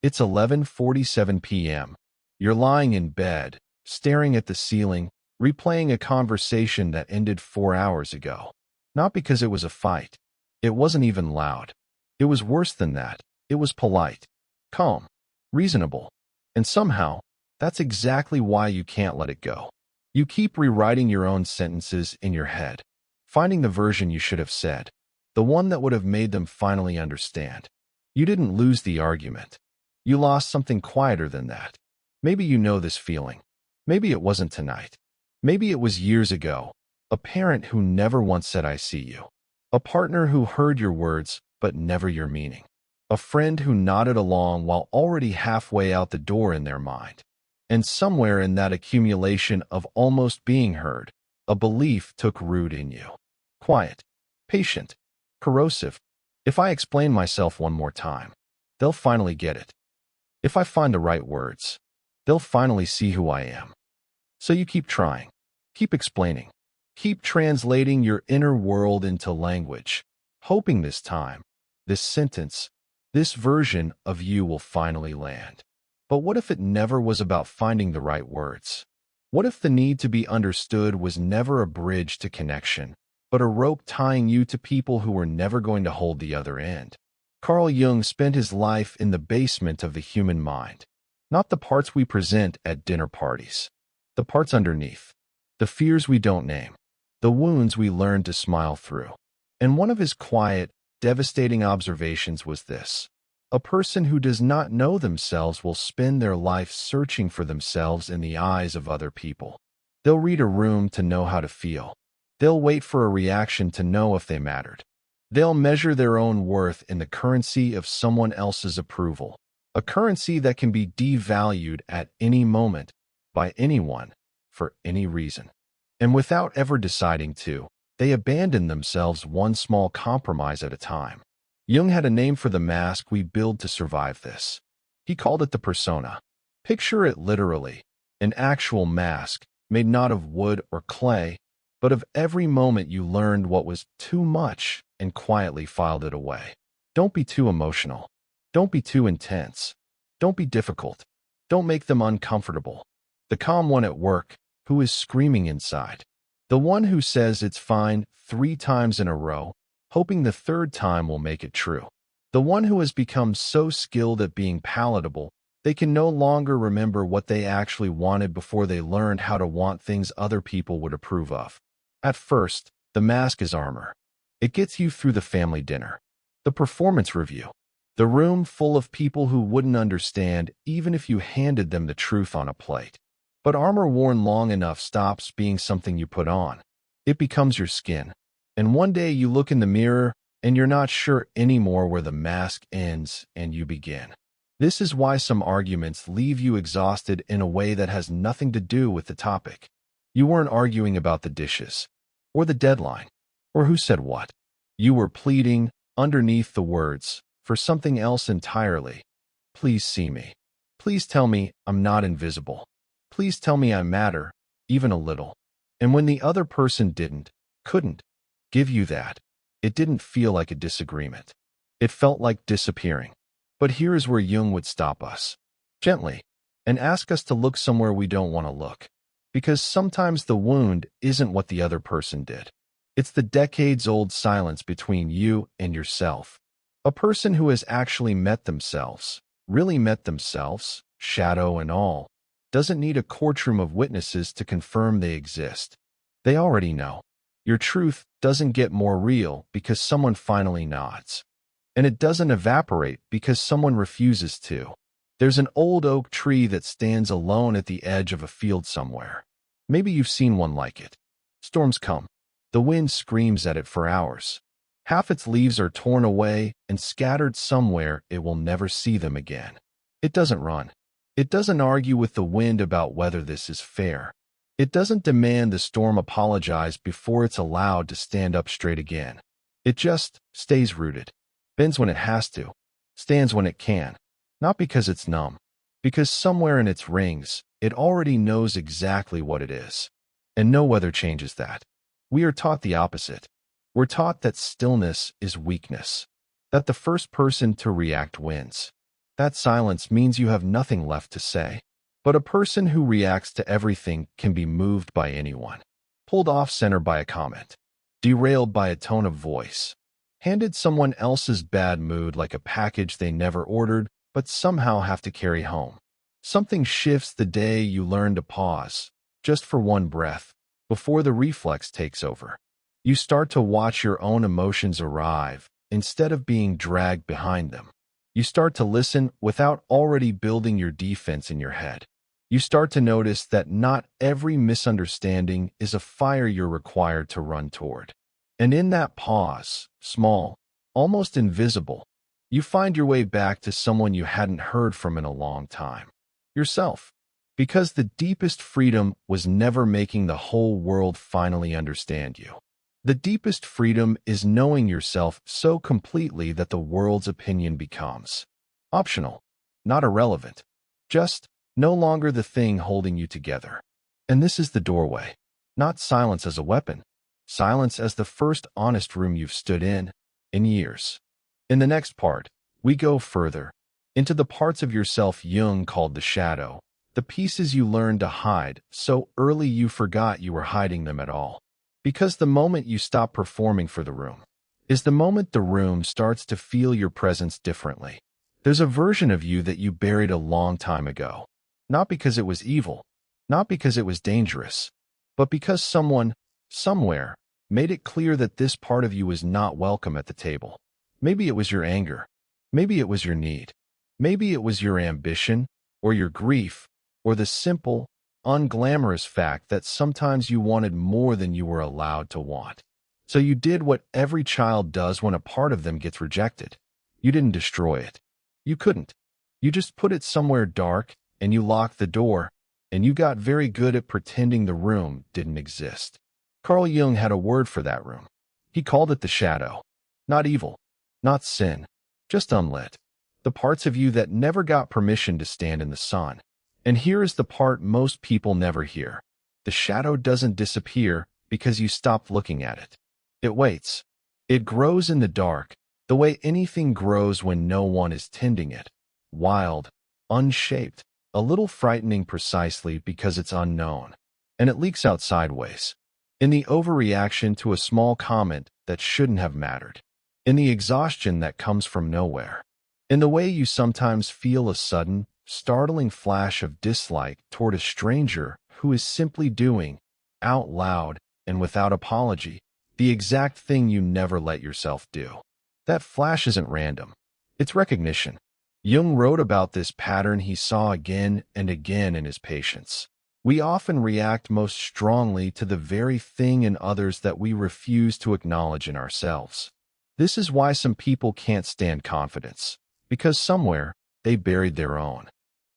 It's 11:47 p.m. You're lying in bed, staring at the ceiling, replaying a conversation that ended 4 hours ago. Not because it was a fight. It wasn't even loud. It was worse than that. It was polite, calm, reasonable. And somehow, that's exactly why you can't let it go. You keep rewriting your own sentences in your head, finding the version you should have said, the one that would have made them finally understand. You didn't lose the argument. You lost something quieter than that. Maybe you know this feeling. Maybe it wasn't tonight. Maybe it was years ago. A parent who never once said I see you. A partner who heard your words but never your meaning. A friend who nodded along while already halfway out the door in their mind. And somewhere in that accumulation of almost being heard, a belief took root in you. Quiet, patient, corrosive. If I explain myself one more time, they'll finally get it. If I find the right words, they'll finally see who I am. So you keep trying, keep explaining, keep translating your inner world into language, hoping this time, this sentence, this version of you will finally land. But what if it never was about finding the right words? What if the need to be understood was never a bridge to connection, but a rope tying you to people who were never going to hold the other end? Carl Jung spent his life in the basement of the human mind, not the parts we present at dinner parties, the parts underneath, the fears we don't name, the wounds we learn to smile through. And one of his quiet, devastating observations was this: a person who does not know themselves will spend their life searching for themselves in the eyes of other people. They'll read a room to know how to feel. They'll wait for a reaction to know if they mattered. They'll measure their own worth in the currency of someone else's approval, a currency that can be devalued at any moment, by anyone, for any reason. And without ever deciding to, they abandon themselves one small compromise at a time. Jung had a name for the mask we build to survive this. He called it the persona. Picture it literally, an actual mask, made not of wood or clay, but of every moment you learned what was too much and quietly filed it away. Don't be too emotional. Don't be too intense. Don't be difficult. Don't make them uncomfortable. The calm one at work, who is screaming inside. The one who says it's fine 3 times in a row, hoping the 3rd time will make it true. The one who has become so skilled at being palatable, they can no longer remember what they actually wanted before they learned how to want things other people would approve of. At first, the mask is armor. It gets you through the family dinner, the performance review, the room full of people who wouldn't understand even if you handed them the truth on a plate. But armor worn long enough stops being something you put on. It becomes your skin. And one day you look in the mirror and you're not sure anymore where the mask ends and you begin. This is why some arguments leave you exhausted in a way that has nothing to do with the topic. You weren't arguing about the dishes, or the deadline, or who said what. You were pleading, underneath the words, for something else entirely. Please see me. Please tell me I'm not invisible. Please tell me I matter, even a little. And when the other person couldn't, give you that, it didn't feel like a disagreement. It felt like disappearing. But here is where Jung would stop us, gently, and ask us to look somewhere we don't want to look. Because sometimes the wound isn't what the other person did. It's the decades-old silence between you and yourself. A person who has actually met themselves, really met themselves, shadow and all, doesn't need a courtroom of witnesses to confirm they exist. They already know. Your truth doesn't get more real because someone finally nods. And it doesn't evaporate because someone refuses to. There's an old oak tree that stands alone at the edge of a field somewhere. Maybe you've seen one like it. Storms come. The wind screams at it for hours. Half its leaves are torn away and scattered somewhere it will never see them again. It doesn't run. It doesn't argue with the wind about whether this is fair. It doesn't demand the storm apologize before it's allowed to stand up straight again. It just stays rooted, bends when it has to, stands when it can. Not because it's numb, because somewhere in its rings, it already knows exactly what it is. And no weather changes that. We are taught the opposite. We're taught that stillness is weakness, that the first person to react wins, That silence means you have nothing left to say. But a person who reacts to everything can be moved by anyone, pulled off center by a comment, derailed by a tone of voice, handed someone else's bad mood like a package they never ordered but somehow have to carry home. Something shifts the day you learn to pause, just for one breath, before the reflex takes over. You start to watch your own emotions arrive, instead of being dragged behind them. You start to listen without already building your defense in your head. You start to notice that not every misunderstanding is a fire you're required to run toward. And in that pause, small, almost invisible, you find your way back to someone you hadn't heard from in a long time. Yourself. Because the deepest freedom was never making the whole world finally understand you. The deepest freedom is knowing yourself so completely that the world's opinion becomes optional, not irrelevant, just no longer the thing holding you together. And this is the doorway. Not silence as a weapon. Silence as the first honest room you've stood in years. In the next part, we go further, into the parts of yourself Jung called the shadow, the pieces you learned to hide so early you forgot you were hiding them at all. Because the moment you stop performing for the room is the moment the room starts to feel your presence differently. There's a version of you that you buried a long time ago. Not because it was evil, not because it was dangerous, but because someone, somewhere, made it clear that this part of you was not welcome at the table. Maybe it was your anger. Maybe it was your need. Maybe it was your ambition, or your grief, or the simple, unglamorous fact that sometimes you wanted more than you were allowed to want. So you did what every child does when a part of them gets rejected. You didn't destroy it. You couldn't. You just put it somewhere dark, and you locked the door, and you got very good at pretending the room didn't exist. Carl Jung had a word for that room. He called it the shadow. Not evil, not sin, just unlit. The parts of you that never got permission to stand in the sun. And here is the part most people never hear. The shadow doesn't disappear because you stopped looking at it. It waits. It grows in the dark, the way anything grows when no one is tending it. Wild, unshaped, a little frightening precisely because it's unknown. And it leaks out sideways. In the overreaction to a small comment that shouldn't have mattered. In the exhaustion that comes from nowhere. In the way you sometimes feel a sudden, startling flash of dislike toward a stranger who is simply doing, out loud and without apology, the exact thing you never let yourself do. That flash isn't random. It's recognition. Jung wrote about this pattern he saw again and again in his patients. We often react most strongly to the very thing in others that we refuse to acknowledge in ourselves. This is why some people can't stand confidence, because somewhere they buried their own.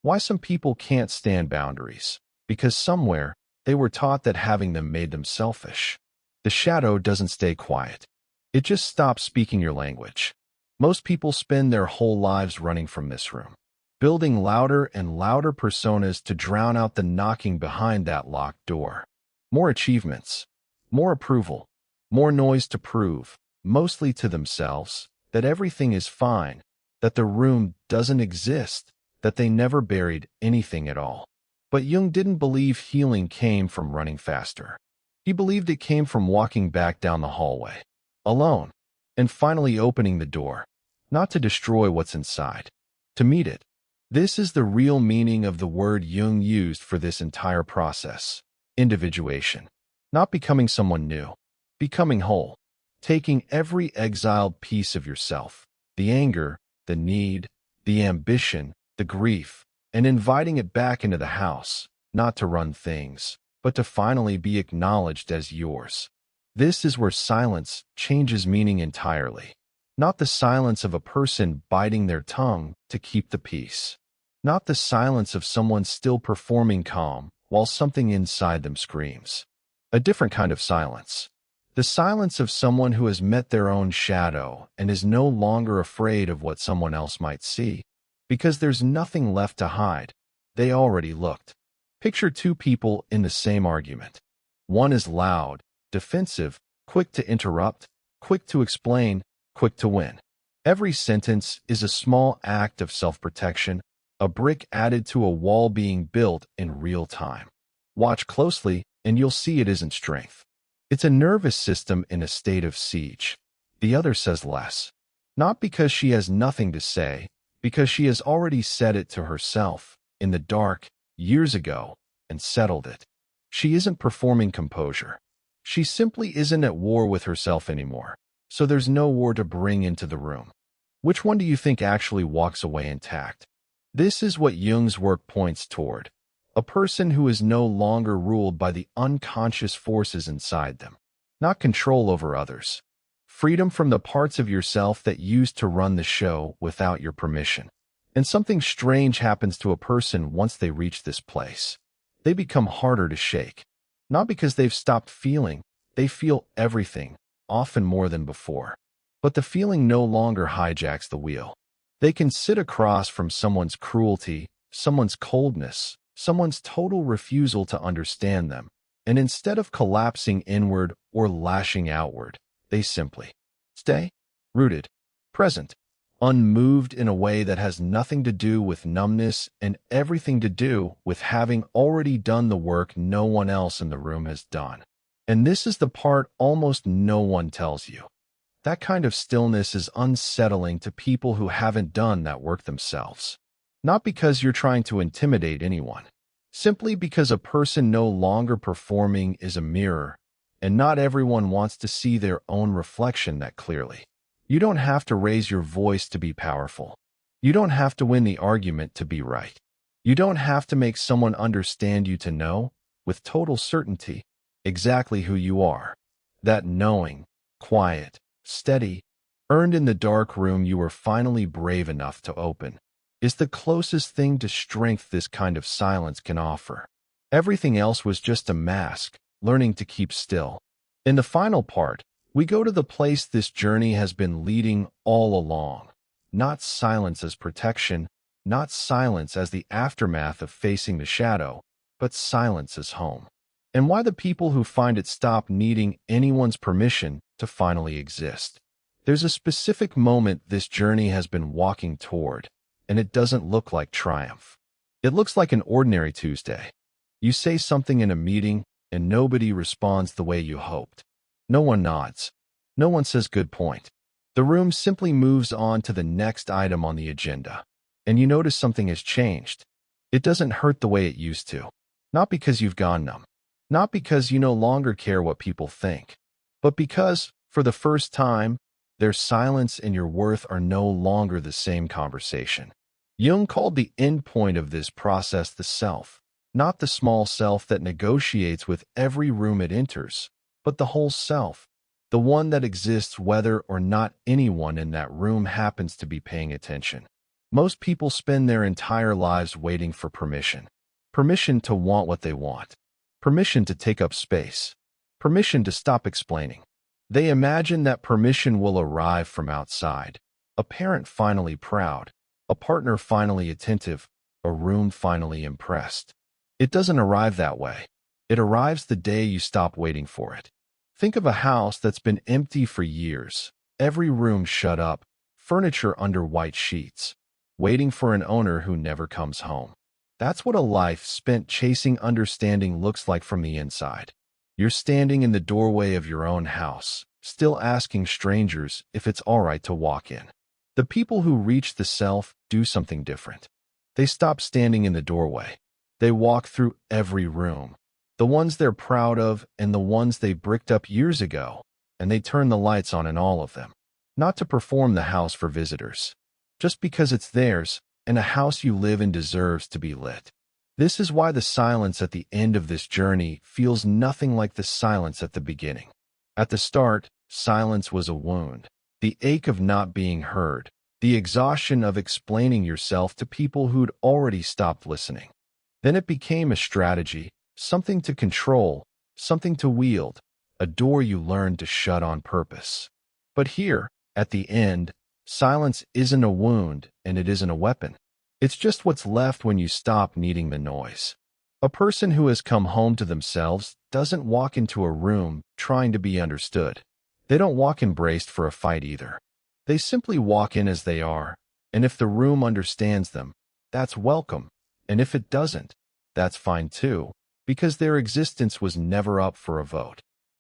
Why some people can't stand boundaries, because somewhere they were taught that having them made them selfish. The shadow doesn't stay quiet. It just stops speaking your language. Most people spend their whole lives running from this room, building louder and louder personas to drown out the knocking behind that locked door. More achievements, more approval, more noise to prove, mostly to themselves, that everything is fine, that the room doesn't exist, that they never buried anything at all. But Jung didn't believe healing came from running faster. He believed it came from walking back down the hallway, alone, and finally opening the door, not to destroy what's inside, to meet it. This is the real meaning of the word Jung used for this entire process, individuation. Not becoming someone new, becoming whole, taking every exiled piece of yourself, the anger, the need, the ambition, the grief, and inviting it back into the house, not to run things, but to finally be acknowledged as yours. This is where silence changes meaning entirely. Not the silence of a person biting their tongue to keep the peace. Not the silence of someone still performing calm while something inside them screams. A different kind of silence. The silence of someone who has met their own shadow and is no longer afraid of what someone else might see. Because there's nothing left to hide. They already looked. Picture two people in the same argument. One is loud, defensive, quick to interrupt, quick to explain, quick to win. Every sentence is a small act of self-protection, a brick added to a wall being built in real time. Watch closely, and you'll see it isn't strength. It's a nervous system in a state of siege. The other says less. Not because she has nothing to say, because she has already said it to herself, in the dark, years ago, and settled it. She isn't performing composure. She simply isn't at war with herself anymore, so there's no war to bring into the room. Which one do you think actually walks away intact? This is what Jung's work points toward. A person who is no longer ruled by the unconscious forces inside them. Not control over others. Freedom from the parts of yourself that used to run the show without your permission. And something strange happens to a person once they reach this place. They become harder to shake. Not because they've stopped feeling, they feel everything, often more than before. But the feeling no longer hijacks the wheel. They can sit across from someone's cruelty, someone's coldness, someone's total refusal to understand them, and instead of collapsing inward or lashing outward, they simply stay rooted, present, unmoved in a way that has nothing to do with numbness and everything to do with having already done the work no one else in the room has done. And this is the part almost no one tells you. That kind of stillness is unsettling to people who haven't done that work themselves. Not because you're trying to intimidate anyone, simply because a person no longer performing is a mirror, and not everyone wants to see their own reflection that clearly. You don't have to raise your voice to be powerful. You don't have to win the argument to be right. You don't have to make someone understand you to know, with total certainty, exactly who you are. That knowing, quiet, steady, earned in the dark room you were finally brave enough to open, is the closest thing to strength this kind of silence can offer. Everything else was just a mask, learning to keep still. In the final part, we go to the place this journey has been leading all along. Not silence as protection, not silence as the aftermath of facing the shadow, but silence as home. And why the people who find it stop needing anyone's permission to finally exist. There's a specific moment this journey has been walking toward, and it doesn't look like triumph. It looks like an ordinary Tuesday. You say something in a meeting, and nobody responds the way you hoped. No one nods. No one says good point. The room simply moves on to the next item on the agenda. And you notice something has changed. It doesn't hurt the way it used to. Not because you've gone numb. Not because you no longer care what people think. But because, for the first time, their silence and your worth are no longer the same conversation. Jung called the end point of this process the self. Not the small self that negotiates with every room it enters, but the whole self, the one that exists whether or not anyone in that room happens to be paying attention. Most people spend their entire lives waiting for permission. Permission to want what they want. Permission to take up space. Permission to stop explaining. They imagine that permission will arrive from outside. A parent finally proud. A partner finally attentive. A room finally impressed. It doesn't arrive that way. It arrives the day you stop waiting for it. Think of a house that's been empty for years, every room shut up, furniture under white sheets, waiting for an owner who never comes home. That's what a life spent chasing understanding looks like from the inside. You're standing in the doorway of your own house, still asking strangers if it's all right to walk in. The people who reach the self do something different. They stop standing in the doorway. They walk through every room. The ones they're proud of and the ones they bricked up years ago, and they turn the lights on in all of them. Not to perform the house for visitors. Just because it's theirs, and a house you live in deserves to be lit. This is why the silence at the end of this journey feels nothing like the silence at the beginning. At the start, silence was a wound. The ache of not being heard. The exhaustion of explaining yourself to people who'd already stopped listening. Then it became a strategy, something to control, something to wield, a door you learned to shut on purpose. But here, at the end, silence isn't a wound and it isn't a weapon. It's just what's left when you stop needing the noise. A person who has come home to themselves doesn't walk into a room trying to be understood. They don't walk embraced for a fight either. They simply walk in as they are, and if the room understands them, that's welcome, and if it doesn't, that's fine too, because their existence was never up for a vote.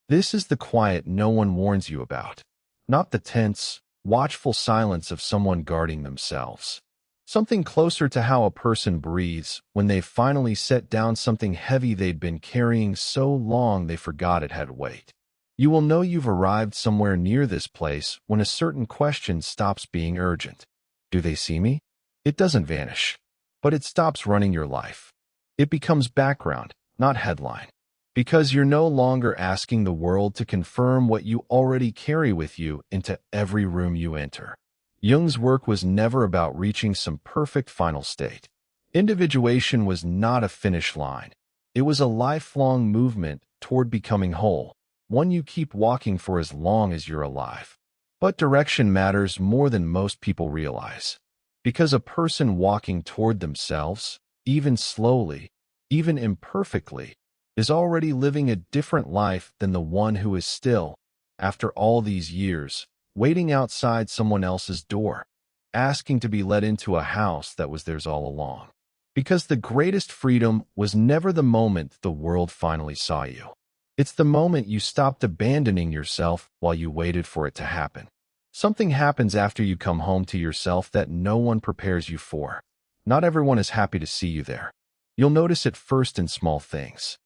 This is the quiet no one warns you about, not the tense, watchful silence of someone guarding themselves. Something closer to how a person breathes when they finally set down something heavy they'd been carrying so long they forgot it had weight. You will know you've arrived somewhere near this place when a certain question stops being urgent. Do they see me? It doesn't vanish, but it stops running your life. It becomes background, not headline, because you're no longer asking the world to confirm what you already carry with you into every room you enter. Jung's work was never about reaching some perfect final state. Individuation was not a finish line. It was a lifelong movement toward becoming whole, one you keep walking for as long as you're alive. But direction matters more than most people realize. Because a person walking toward themselves, even slowly, even imperfectly, is already living a different life than the one who is still, after all these years, waiting outside someone else's door, asking to be let into a house that was theirs all along. Because the greatest freedom was never the moment the world finally saw you. It's the moment you stopped abandoning yourself while you waited for it to happen. Something happens after you come home to yourself that no one prepares you for. Not everyone is happy to see you there. You'll notice it first in small things.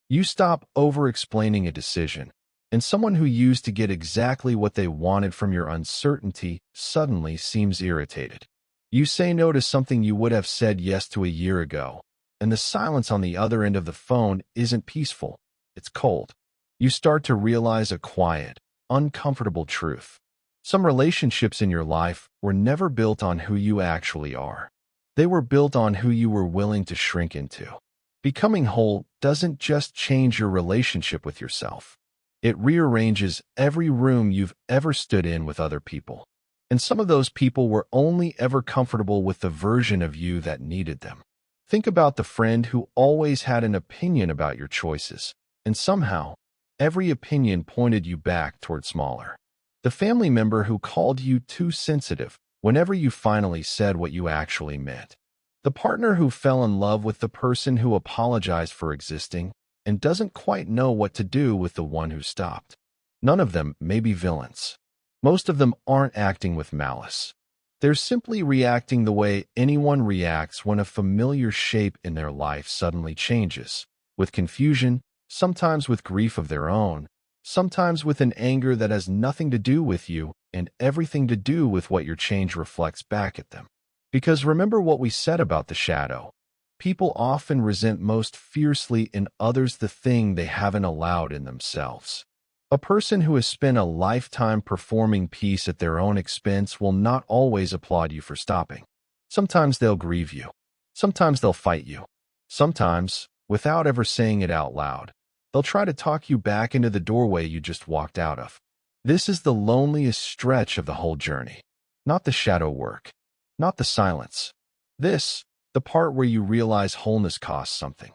You stop over-explaining a decision, and someone who used to get exactly what they wanted from your uncertainty suddenly seems irritated. You say no to something you would have said yes to a year ago, and the silence on the other end of the phone isn't peaceful, it's cold. You start to realize a quiet, uncomfortable truth. Some relationships in your life were never built on who you actually are. They were built on who you were willing to shrink into. Becoming whole doesn't just change your relationship with yourself. It rearranges every room you've ever stood in with other people. And some of those people were only ever comfortable with the version of you that needed them. Think about the friend who always had an opinion about your choices, and somehow, every opinion pointed you back toward smaller. The family member who called you too sensitive whenever you finally said what you actually meant. The partner who fell in love with the person who apologized for existing and doesn't quite know what to do with the one who stopped. None of them may be villains. Most of them aren't acting with malice. They're simply reacting the way anyone reacts when a familiar shape in their life suddenly changes, with confusion, sometimes with grief of their own, sometimes with an anger that has nothing to do with you and everything to do with what your change reflects back at them. Because remember what we said about the shadow. People often resent most fiercely in others the thing they haven't allowed in themselves. A person who has spent a lifetime performing peace at their own expense will not always applaud you for stopping. Sometimes they'll grieve you. Sometimes they'll fight you. Sometimes, without ever saying it out loud, they'll try to talk you back into the doorway you just walked out of. This is the loneliest stretch of the whole journey. Not the shadow work. Not the silence. This, the part where you realize wholeness costs something.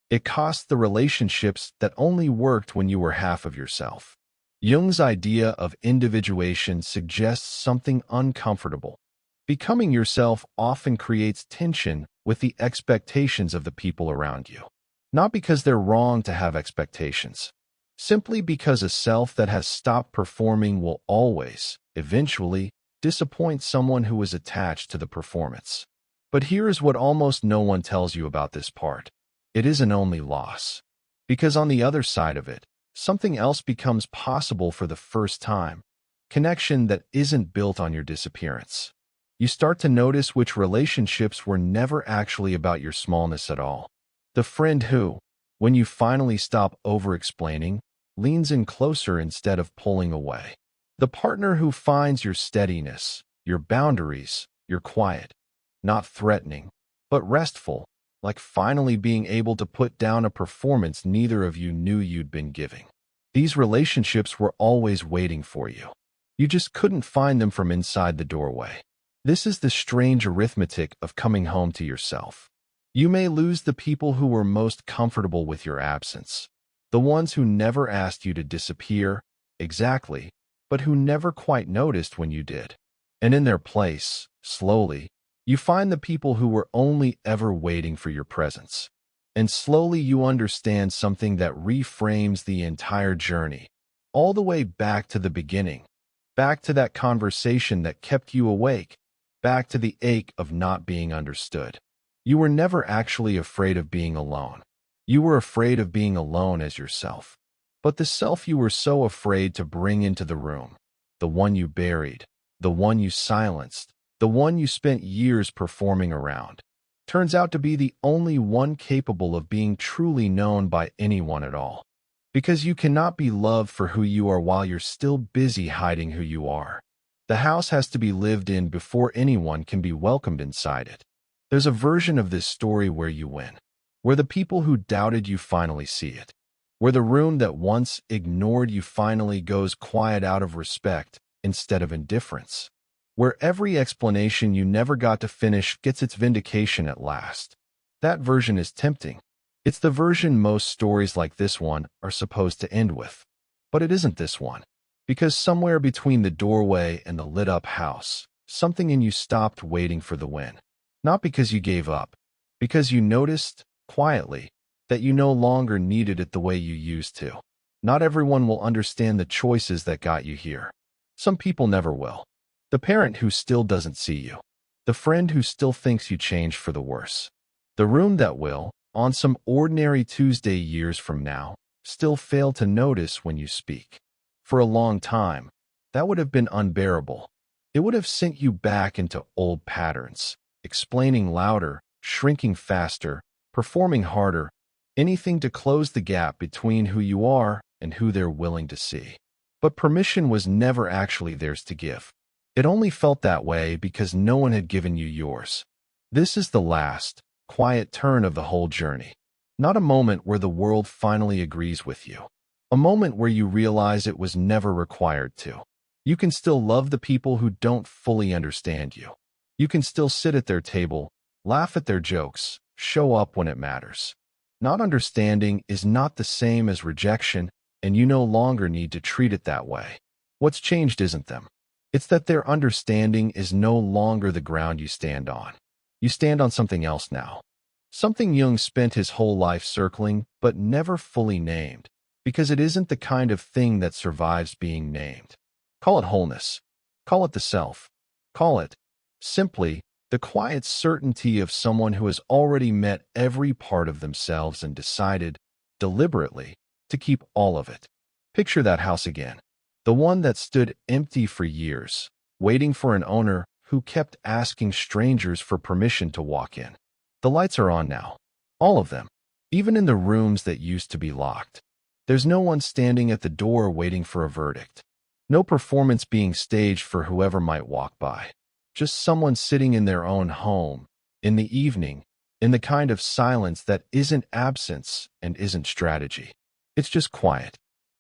It costs the relationships that only worked when you were half of yourself. Jung's idea of individuation suggests something uncomfortable. Becoming yourself often creates tension with the expectations of the people around you. Not because they're wrong to have expectations, simply because a self that has stopped performing will always, eventually, disappoint someone who is attached to the performance. But here is what almost no one tells you about this part. It isn't only loss. Because on the other side of it, something else becomes possible for the first time. Connection that isn't built on your disappearance. You start to notice which relationships were never actually about your smallness at all. The friend who, when you finally stop over-explaining, leans in closer instead of pulling away. The partner who finds your steadiness, your boundaries, your quiet, not threatening, but restful, like finally being able to put down a performance neither of you knew you'd been giving. These relationships were always waiting for you. You just couldn't find them from inside the doorway. This is the strange arithmetic of coming home to yourself. You may lose the people who were most comfortable with your absence, the ones who never asked you to disappear, exactly, but who never quite noticed when you did. And in their place, slowly, you find the people who were only ever waiting for your presence. And slowly you understand something that reframes the entire journey, all the way back to the beginning, back to that conversation that kept you awake, back to the ache of not being understood. You were never actually afraid of being alone. You were afraid of being alone as yourself. But the self you were so afraid to bring into the room, the one you buried, the one you silenced, the one you spent years performing around, turns out to be the only one capable of being truly known by anyone at all. Because you cannot be loved for who you are while you're still busy hiding who you are. The house has to be lived in before anyone can be welcomed inside it. There's a version of this story where you win, where the people who doubted you finally see it, where the room that once ignored you finally goes quiet out of respect instead of indifference, where every explanation you never got to finish gets its vindication at last. That version is tempting. It's the version most stories like this one are supposed to end with. But it isn't this one. Because somewhere between the doorway and the lit-up house, something in you stopped waiting for the win. Not because you gave up, because you noticed, quietly, that you no longer needed it the way you used to. Not everyone will understand the choices that got you here. Some people never will. The parent who still doesn't see you. The friend who still thinks you changed for the worse. The room that will, on some ordinary Tuesday years from now, still fail to notice when you speak. For a long time, that would have been unbearable. It would have sent you back into old patterns, explaining louder, shrinking faster, performing harder, anything to close the gap between who you are and who they're willing to see. But permission was never actually theirs to give. It only felt that way because no one had given you yours. This is the last, quiet turn of the whole journey. Not a moment where the world finally agrees with you. A moment where you realize it was never required to. You can still love the people who don't fully understand you. You can still sit at their table, laugh at their jokes, show up when it matters. Not understanding is not the same as rejection, and you no longer need to treat it that way. What's changed isn't them. It's that their understanding is no longer the ground you stand on. You stand on something else now. Something Jung spent his whole life circling, but never fully named, because it isn't the kind of thing that survives being named. Call it wholeness. Call it the self. Call it, simply, the quiet certainty of someone who has already met every part of themselves and decided, deliberately, to keep all of it. Picture that house again. The one that stood empty for years, waiting for an owner who kept asking strangers for permission to walk in. The lights are on now. All of them. Even in the rooms that used to be locked. There's no one standing at the door waiting for a verdict. No performance being staged for whoever might walk by. Just someone sitting in their own home, in the evening, in the kind of silence that isn't absence and isn't strategy. It's just quiet.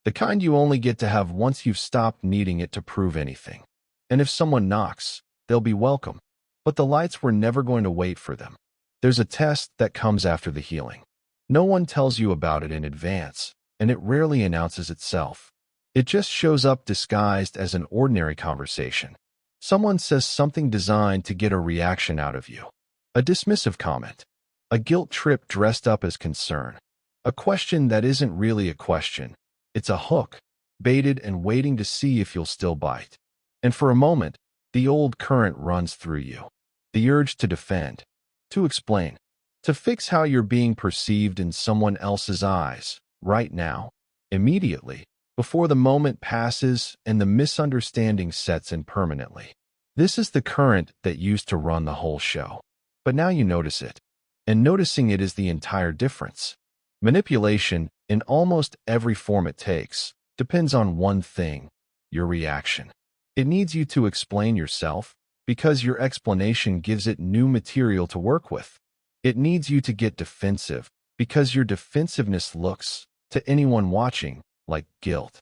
The kind you only get to have once you've stopped needing it to prove anything. And if someone knocks, they'll be welcome. But the lights were never going to wait for them. There's a test that comes after the healing. No one tells you about it in advance, and it rarely announces itself. It just shows up disguised as an ordinary conversation. Someone says something designed to get a reaction out of you. A dismissive comment. A guilt trip dressed up as concern. A question that isn't really a question. It's a hook, baited and waiting to see if you'll still bite. And for a moment, the old current runs through you. The urge to defend, to explain, to fix how you're being perceived in someone else's eyes, right now, immediately, before the moment passes and the misunderstanding sets in permanently. This is the current that used to run the whole show. But now you notice it. And noticing it is the entire difference. Manipulation, in almost every form it takes, depends on one thing: your reaction. It needs you to explain yourself, because your explanation gives it new material to work with. It needs you to get defensive, because your defensiveness looks, to anyone watching, like guilt.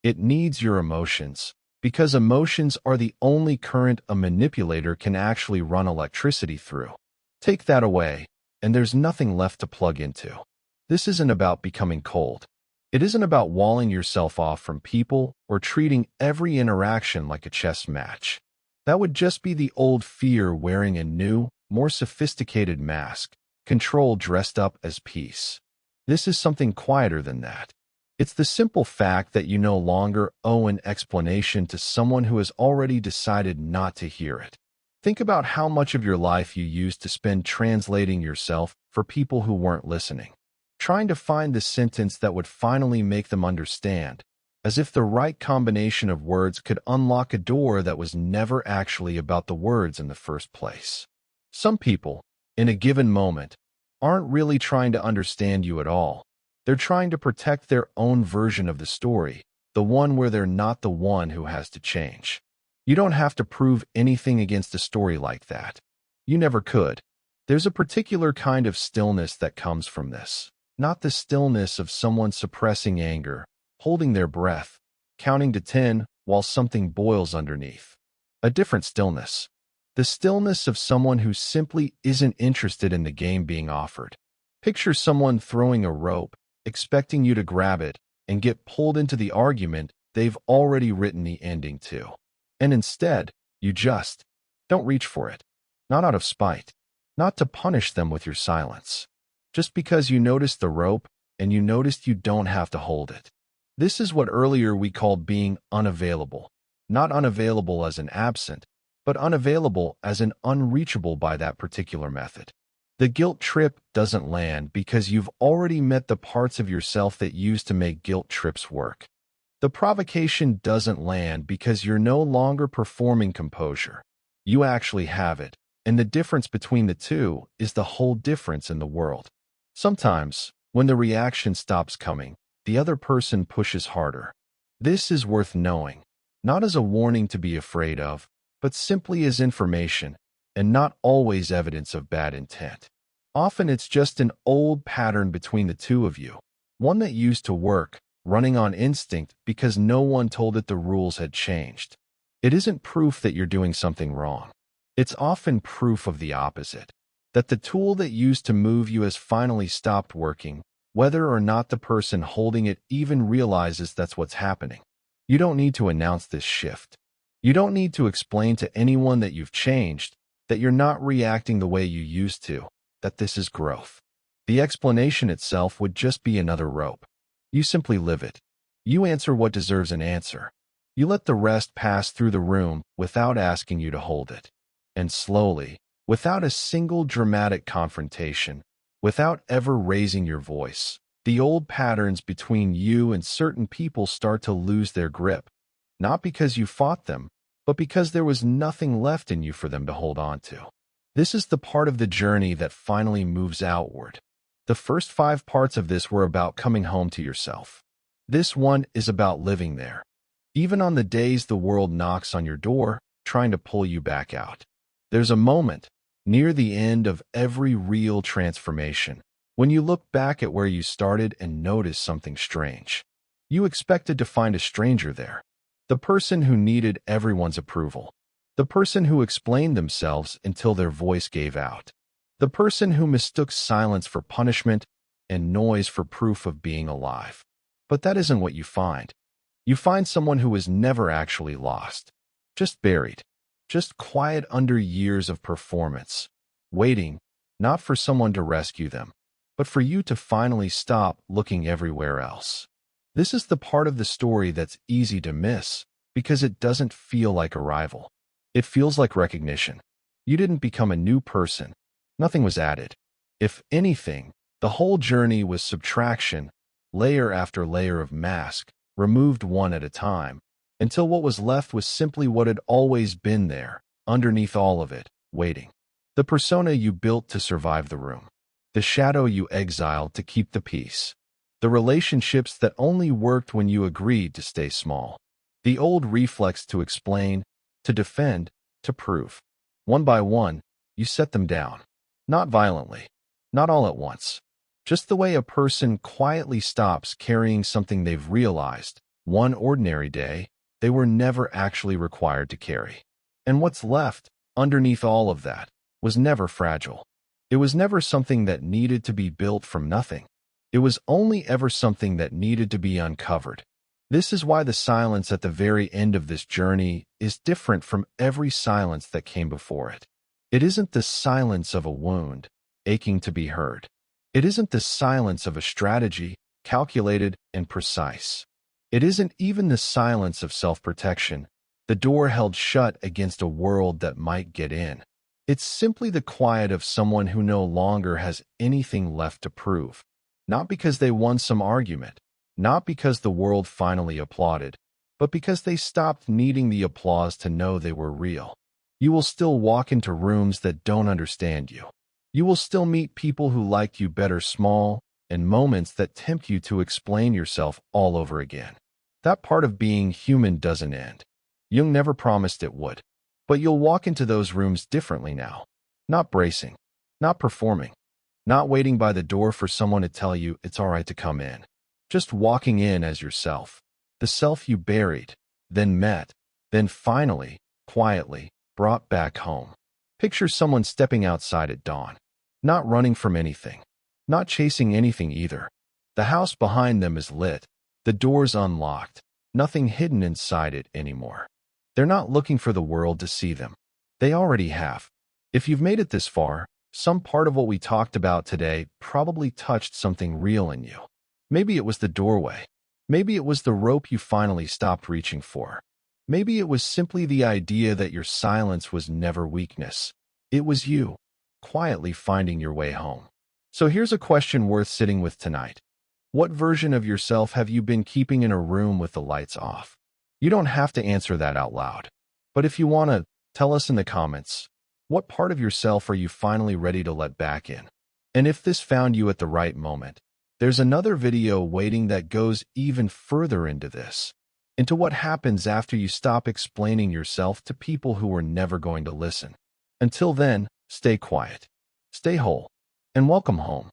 It needs your emotions, because emotions are the only current a manipulator can actually run electricity through. Take that away, and there's nothing left to plug into. This isn't about becoming cold. It isn't about walling yourself off from people or treating every interaction like a chess match. That would just be the old fear wearing a new, more sophisticated mask, control dressed up as peace. This is something quieter than that. It's the simple fact that you no longer owe an explanation to someone who has already decided not to hear it. Think about how much of your life you used to spend translating yourself for people who weren't listening, trying to find the sentence that would finally make them understand, as if the right combination of words could unlock a door that was never actually about the words in the first place. Some people, in a given moment, aren't really trying to understand you at all. They're trying to protect their own version of the story, the one where they're not the one who has to change. You don't have to prove anything against a story like that. You never could. There's a particular kind of stillness that comes from this, not the stillness of someone suppressing anger, holding their breath, counting to 10 while something boils underneath. A different stillness. The stillness of someone who simply isn't interested in the game being offered. Picture someone throwing a rope, expecting you to grab it, and get pulled into the argument they've already written the ending to. And instead, you just don't reach for it. Not out of spite. Not to punish them with your silence. Just because you noticed the rope and you noticed you don't have to hold it. This is what earlier we called being unavailable. Not unavailable as an absent, but unavailable as an unreachable by that particular method. The guilt trip doesn't land because you've already met the parts of yourself that used to make guilt trips work. The provocation doesn't land because you're no longer performing composure. You actually have it, and the difference between the two is the whole difference in the world. Sometimes, when the reaction stops coming, the other person pushes harder. This is worth knowing, not as a warning to be afraid of, but simply as information, and not always evidence of bad intent. Often it's just an old pattern between the two of you, one that used to work, running on instinct because no one told it the rules had changed. It isn't proof that you're doing something wrong. It's often proof of the opposite, that the tool that used to move you has finally stopped working, whether or not the person holding it even realizes that's what's happening. You don't need to announce this shift. You don't need to explain to anyone that you've changed, that you're not reacting the way you used to, that this is growth. The explanation itself would just be another rope. You simply live it. You answer what deserves an answer. You let the rest pass through the room without asking you to hold it. And slowly, without a single dramatic confrontation, without ever raising your voice, the old patterns between you and certain people start to lose their grip. Not because you fought them, but because there was nothing left in you for them to hold on to. This is the part of the journey that finally moves outward. The first 5 parts of this were about coming home to yourself. This one is about living there, even on the days the world knocks on your door, trying to pull you back out. There's a moment, near the end of every real transformation, when you look back at where you started and notice something strange. You expected to find a stranger there, the person who needed everyone's approval, the person who explained themselves until their voice gave out. The person who mistook silence for punishment and noise for proof of being alive. But that isn't what you find. You find someone who was never actually lost, just buried, just quiet under years of performance, waiting, not for someone to rescue them, but for you to finally stop looking everywhere else. This is the part of the story that's easy to miss because it doesn't feel like arrival. It feels like recognition. You didn't become a new person. Nothing was added. If anything, the whole journey was subtraction, layer after layer of mask, removed one at a time, until what was left was simply what had always been there, underneath all of it, waiting. The persona you built to survive the room. The shadow you exiled to keep the peace. The relationships that only worked when you agreed to stay small. The old reflex to explain, to defend, to prove. One by one, you set them down. Not violently, not all at once. Just the way a person quietly stops carrying something they've realized, one ordinary day, they were never actually required to carry. And what's left, underneath all of that, was never fragile. It was never something that needed to be built from nothing. It was only ever something that needed to be uncovered. This is why the silence at the very end of this journey is different from every silence that came before it. It isn't the silence of a wound, aching to be heard. It isn't the silence of a strategy, calculated and precise. It isn't even the silence of self-protection, the door held shut against a world that might get in. It's simply the quiet of someone who no longer has anything left to prove. Not because they won some argument, not because the world finally applauded, but because they stopped needing the applause to know they were real. You will still walk into rooms that don't understand you. You will still meet people who liked you better, small, and moments that tempt you to explain yourself all over again. That part of being human doesn't end. Jung never promised it would. But you'll walk into those rooms differently now. Not bracing, not performing, not waiting by the door for someone to tell you it's all right to come in. Just walking in as yourself. The self you buried, then met, then finally, quietly, brought back home. Picture someone stepping outside at dawn. Not running from anything. Not chasing anything either. The house behind them is lit. The door's unlocked. Nothing hidden inside it anymore. They're not looking for the world to see them. They already have. If you've made it this far, some part of what we talked about today probably touched something real in you. Maybe it was the doorway. Maybe it was the rope you finally stopped reaching for. Maybe it was simply the idea that your silence was never weakness. It was you, quietly finding your way home. So here's a question worth sitting with tonight. What version of yourself have you been keeping in a room with the lights off? You don't have to answer that out loud. But if you want to, tell us in the comments. What part of yourself are you finally ready to let back in? And if this found you at the right moment, there's another video waiting that goes even further into this. Into what happens after you stop explaining yourself to people who were never going to listen. Until then, stay quiet, stay whole, and welcome home.